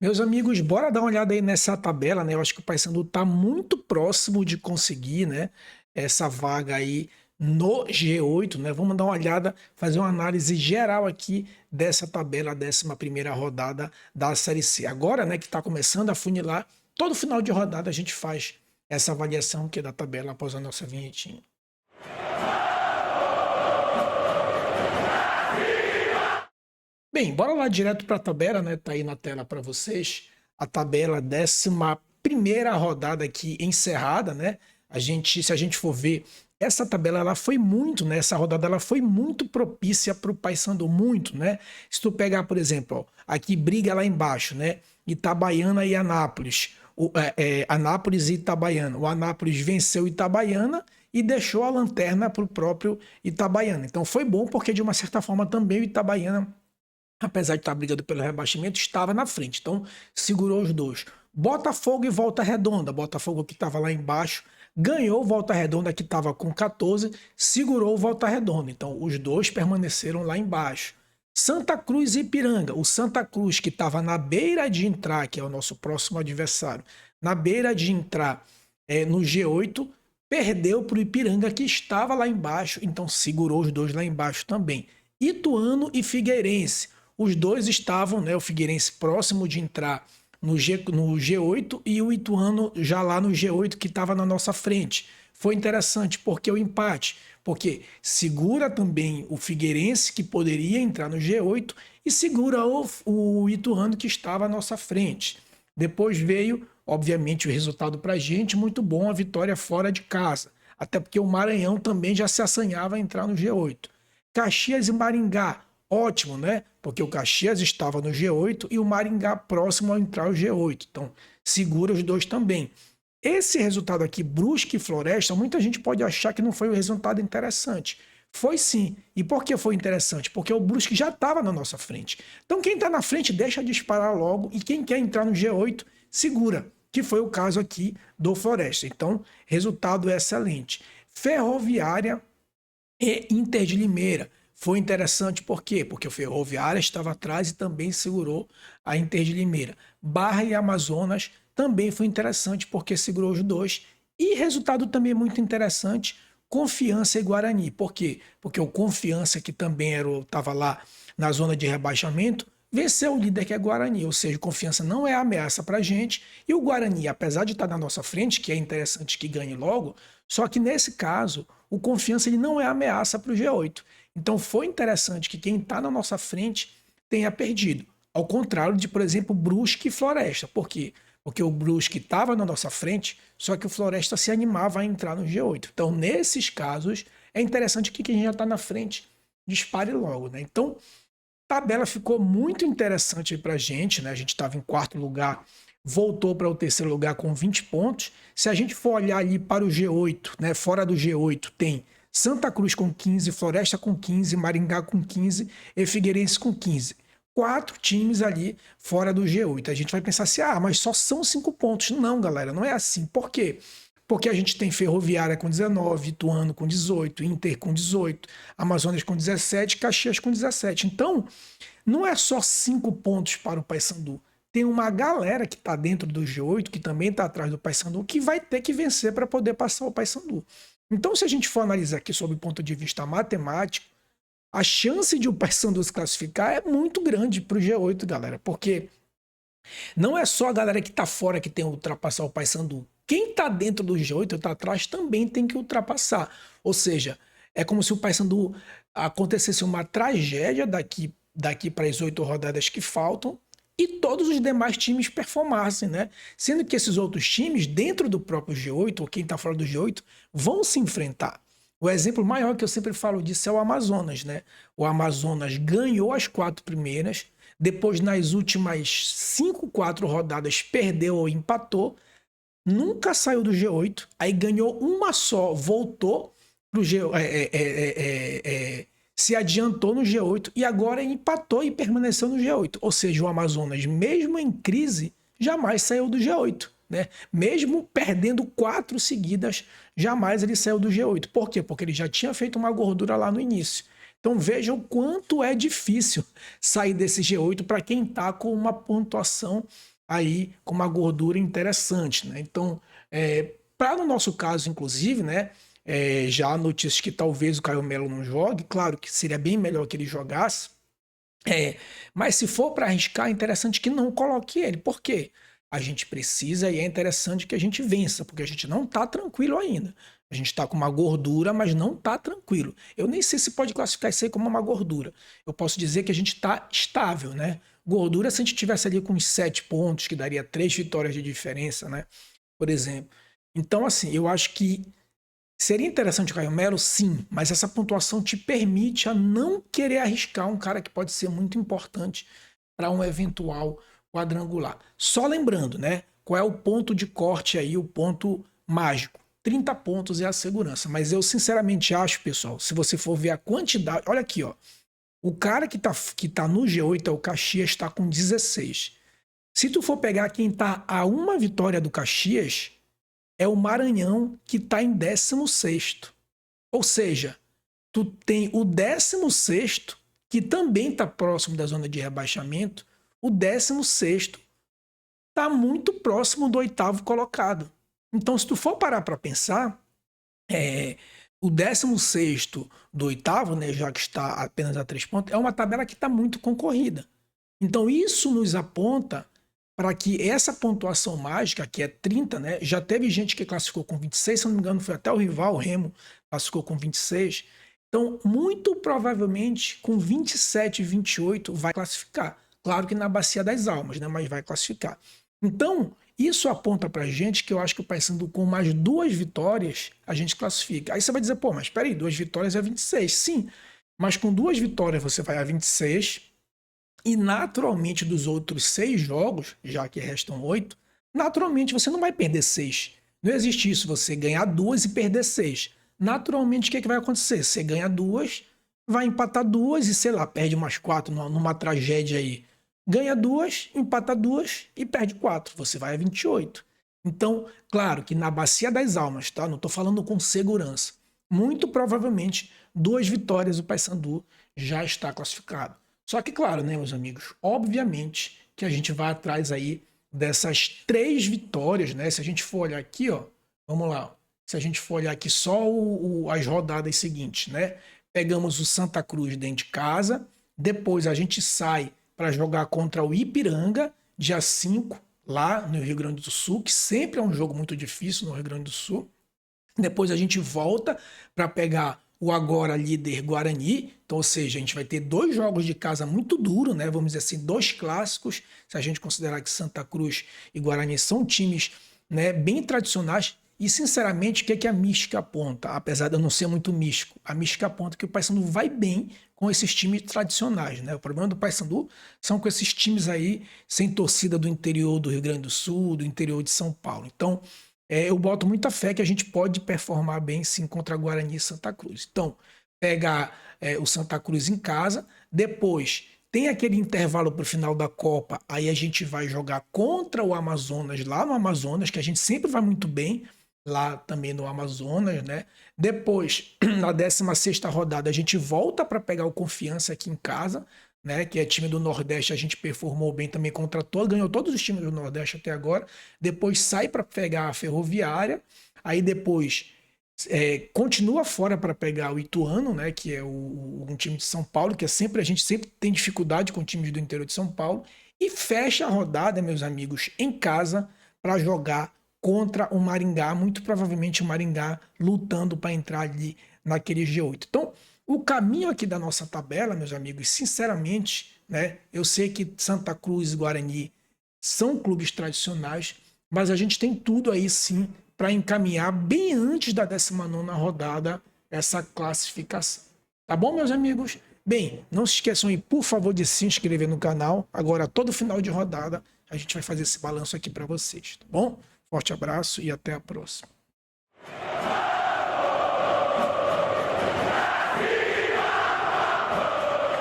Meus amigos, bora dar uma olhada aí nessa tabela, né? Eu acho que o Paysandu está muito próximo de conseguir, né, essa vaga aí no G8, né? Vamos dar uma olhada, fazer uma análise geral aqui dessa tabela, 11ª rodada da Série C. Agora, né, que está começando a funilar, todo final de rodada a gente faz essa avaliação que é da tabela após a nossa vinhetinha. Bem, bora lá direto para a tabela, né? Tá aí na tela para vocês. A tabela 11ª rodada aqui encerrada, né? Se a gente for ver, essa tabela ela foi muito, né? Essa rodada ela foi muito propícia para o Paysandu, muito, né? Se tu pegar, por exemplo, ó, aqui briga lá embaixo, né? Itabaiana e Anápolis. Anápolis e Itabaiana. O Anápolis venceu Itabaiana e deixou a lanterna para o próprio Itabaiana. Então foi bom porque de uma certa forma também o Itabaiana, apesar de estar brigando pelo rebaixamento, estava na frente. Então, segurou os dois. Botafogo e Volta Redonda. Botafogo que estava lá embaixo, ganhou Volta Redonda que estava com 14, segurou Volta Redonda. Então, os dois permaneceram lá embaixo. Santa Cruz e Ipiranga. O Santa Cruz, que estava na beira de entrar, que é o nosso próximo adversário, na beira de entrar no G8, perdeu para o Ipiranga, que estava lá embaixo, então segurou os dois lá embaixo também. Ituano e Figueirense. Os dois estavam, né, o Figueirense próximo de entrar no G8 e o Ituano já lá no G8 que estava na nossa frente. Foi interessante porque o empate, porque segura também o Figueirense que poderia entrar no G8 e segura o Ituano que estava à nossa frente. Depois veio, obviamente, o resultado para a gente, muito bom, a vitória fora de casa. Até porque o Maranhão também já se assanhava a entrar no G8. Caxias e Maringá, ótimo, né? Porque o Caxias estava no G8 e o Maringá próximo ao entrar no G8. Então, segura os dois também. Esse resultado aqui, Brusque e Floresta, muita gente pode achar que não foi um resultado interessante. Foi sim. E por que foi interessante? Porque o Brusque já estava na nossa frente. Então, quem está na frente deixa de disparar logo e quem quer entrar no G8 segura, que foi o caso aqui do Floresta. Então, resultado excelente. Ferroviária e Inter de Limeira. Foi interessante por quê? Porque o Ferroviária estava atrás e também segurou a Inter de Limeira. Barra e Amazonas também foi interessante porque segurou os dois. E resultado também muito interessante, Confiança e Guarani. Por quê? Porque o Confiança, que também estava lá na zona de rebaixamento, venceu o líder que é Guarani, ou seja, Confiança não é ameaça para a gente, e o Guarani, apesar de estar na nossa frente, que é interessante que ganhe logo, só que nesse caso, o Confiança ele não é ameaça para o G8. Então foi interessante que quem está na nossa frente tenha perdido, ao contrário de, por exemplo, Brusque e Floresta. Por quê? Porque o Brusque estava na nossa frente, só que o Floresta se animava a entrar no G8. Então, nesses casos, é interessante que quem já está na frente dispare logo, né? Então, a tabela ficou muito interessante para a gente, né? A gente estava em quarto lugar, voltou para o terceiro lugar com 20 pontos. Se a gente for olhar ali para o G8, né? Fora do G8 tem Santa Cruz com 15, Floresta com 15, Maringá com 15 e Figueirense com 15. Quatro times ali fora do G8. A gente vai pensar assim, mas só são 5 pontos. Não, galera, não é assim. Por quê? Porque a gente tem Ferroviária com 19, Ituano com 18, Inter com 18, Amazonas com 17, Caxias com 17. Então, não é só 5 pontos para o Paysandu. Tem uma galera que está dentro do G8, que também está atrás do Paysandu, que vai ter que vencer para poder passar o Paysandu. Então, se a gente for analisar aqui sob o ponto de vista matemático, a chance de o Paysandu se classificar é muito grande para o G8, galera, porque não é só a galera que está fora que tem que ultrapassar o Paysandu. Quem está dentro do G8, está atrás, também tem que ultrapassar. Ou seja, é como se o Paysandu acontecesse uma tragédia daqui para as 8 rodadas que faltam e todos os demais times performassem, né? Sendo que esses outros times, dentro do próprio G8, ou quem está fora do G8, vão se enfrentar. O exemplo maior que eu sempre falo disso é o Amazonas, né? O Amazonas ganhou as 4 primeiras, depois nas últimas 5, 4 rodadas perdeu ou empatou, nunca saiu do G8, aí ganhou uma só, voltou pro se adiantou no G8 e agora empatou e permaneceu no G8. Ou seja, o Amazonas, mesmo em crise, jamais saiu do G8. Né? Mesmo perdendo 4 seguidas, jamais ele saiu do G8. Por quê? Porque ele já tinha feito uma gordura lá no início. Então vejam o quanto é difícil sair desse G8 para quem está com uma pontuação aí com uma gordura interessante, né? Então, para no nosso caso, inclusive, né? Já há notícias que talvez o Caio Melo não jogue, claro que seria bem melhor que ele jogasse, mas se for para arriscar, é interessante que não coloque ele. Por quê? A gente precisa e é interessante que a gente vença, porque a gente não está tranquilo ainda. A gente está com uma gordura, mas não está tranquilo. Eu nem sei se pode classificar isso aí como uma gordura. Eu posso dizer que a gente está estável, né? Gordura, se a gente tivesse ali com uns 7 pontos, que daria 3 vitórias de diferença, né? Por exemplo. Então, assim, eu acho que seria interessante o Caio Melo, sim, mas essa pontuação te permite a não querer arriscar um cara que pode ser muito importante para um eventual quadrangular. Só lembrando, né? Qual é o ponto de corte aí, o ponto mágico? 30 pontos é a segurança. Mas eu sinceramente acho, pessoal, se você for ver a quantidade. Olha aqui, ó. O cara que tá no G8 é o Caxias, está com 16. Se tu for pegar quem tá a uma vitória do Caxias, é o Maranhão que está em 16º. Ou seja, tu tem o 16º, que também está próximo da zona de rebaixamento, o 16º está muito próximo do 8º colocado. Então, se tu for parar para pensar, o 16º do 8º, né, já que está apenas a 3 pontos, é uma tabela que está muito concorrida. Então, isso nos aponta para que essa pontuação mágica, que é 30, né? Já teve gente que classificou com 26, se não me engano, foi até o rival, o Remo, classificou com 26. Então, muito provavelmente, com 27 e 28, vai classificar. Claro que na Bacia das Almas, né? Mas vai classificar. Então, isso aponta para a gente que eu acho que o Paysandu, com mais 2 vitórias, a gente classifica. Aí você vai dizer, pô, mas peraí, 2 vitórias é 26. Sim, mas com 2 vitórias você vai a 26. E naturalmente dos outros 6 jogos, já que restam 8, naturalmente você não vai perder 6. Não existe isso, você ganhar 2 e perder 6. Naturalmente o que vai acontecer? Você ganha 2, vai empatar 2 e sei lá, perde umas 4 numa tragédia aí. Ganha 2, empata 2 e perde 4. Você vai a 28. Então, claro que na Bacia das Almas, tá? Não estou falando com segurança. Muito provavelmente 2 vitórias o Paysandu já está classificado. Só que, claro, né, meus amigos, obviamente que a gente vai atrás aí dessas 3 vitórias, né? Se a gente for olhar aqui, ó, vamos lá. Se a gente for olhar aqui só as rodadas seguintes, né? Pegamos o Santa Cruz dentro de casa, depois a gente sai para jogar contra o Ipiranga, dia 5, lá no Rio Grande do Sul, que sempre é um jogo muito difícil no Rio Grande do Sul. Depois a gente volta para pegar o agora líder Guarani. Então, ou seja, a gente vai ter 2 jogos de casa muito duros, né? Vamos dizer assim, 2 clássicos, se a gente considerar que Santa Cruz e Guarani são times, né, bem tradicionais. E, sinceramente, o que é que a mística aponta? Apesar de eu não ser muito místico, a mística aponta que o Paysandu vai bem com esses times tradicionais, né? O problema do Paysandu são com esses times aí sem torcida do interior do Rio Grande do Sul, do interior de São Paulo. Então, eu boto muita fé que a gente pode performar bem sim contra Guarani e Santa Cruz. Então, pegar o Santa Cruz em casa, depois tem aquele intervalo para o final da Copa, aí a gente vai jogar contra o Amazonas, lá no Amazonas, que a gente sempre vai muito bem, lá também no Amazonas, né? Depois, na 16ª rodada, a gente volta para pegar o Confiança aqui em casa, né, que é time do Nordeste, a gente performou bem também contra todo, ganhou todos os times do Nordeste até agora. Depois sai para pegar a Ferroviária, aí depois continua fora para pegar o Ituano, né, que é um time de São Paulo, que a gente sempre tem dificuldade com times do interior de São Paulo, e fecha a rodada, meus amigos, em casa para jogar contra o Maringá, muito provavelmente o Maringá lutando para entrar ali naquele G8. Então, o caminho aqui da nossa tabela, meus amigos, sinceramente, né, eu sei que Santa Cruz e Guarani são clubes tradicionais, mas a gente tem tudo aí sim para encaminhar bem antes da 19ª rodada essa classificação. Tá bom, meus amigos? Bem, não se esqueçam aí, por favor, de se inscrever no canal. Agora, todo final de rodada, a gente vai fazer esse balanço aqui para vocês, tá bom? Forte abraço e até a próxima.